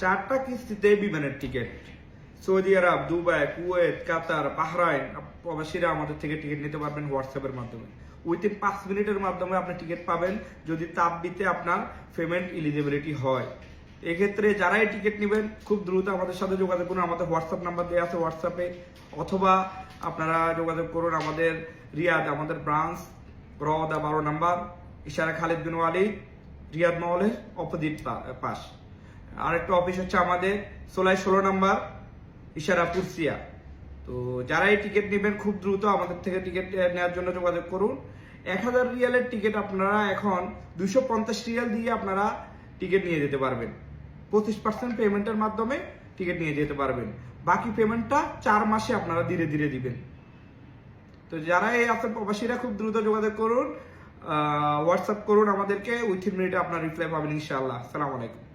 4টা কিস্তিতে বিমানের টিকিট। সৌদি আরব, দুবাই, কুয়েত, কাতার, বাহরাইন প্রবাসীরা আমাদের থেকে টিকিট নিতে পারবেন হোয়াটসঅ্যাপের মাধ্যমে। উইথিন 5 মিনিটের মাধ্যমে আপনি টিকিট পাবেন যদি তাপবিতে আপনার পেমেন্ট এলিজিবিলিটি হয়। এক্ষেত্রে যারাই টিকিট নেবেন খুব দ্রুত আমাদের সাথে যোগাযোগ করুন। আমাদের হোয়াটসঅ্যাপ নাম্বার দেওয়া আছে হোয়াটসঅ্যাপে, অথবা আপনারা যোগাযোগ করুন আমাদের রিয়াদ, আমাদের ব্রাঞ্চ রওদা 12 নাম্বার, ইশারা খালিদ বিন ওয়ালিদ, রিয়াদ মহলের অপোজিট পাশ। আরেকটা অফিস হচ্ছে আমাদের সোলাই 16 নাম্বার, ইশারা পুরসিয়া। তো যারাই টিকিট নেবেন খুব দ্রুত আমাদের থেকে টিকিট নেওয়ার জন্য যোগাযোগ করুন। 1000 রিয়ালের টিকিট আপনারা এখন 250 রিয়াল দিয়ে আপনারা টিকিট নিয়ে যেতে পারবেন। 25% পেমেন্টের মাধ্যমে টিকিট নিয়ে যেতে পারবেন। বাকি পেমেন্টটা 4 মাসে আপনারা ধীরে ধীরে দিবেন। তো যারা এই আছেন প্রবাসীরা খুব দ্রুত যোগাযোগ করুন, হোয়াটসঅ্যাপ করুন আমাদেরকে, উইথিন মিনিটে আপনার রিপ্লাই পাবেন ইনশাআল্লাহ। আসসালামু আলাইকুম।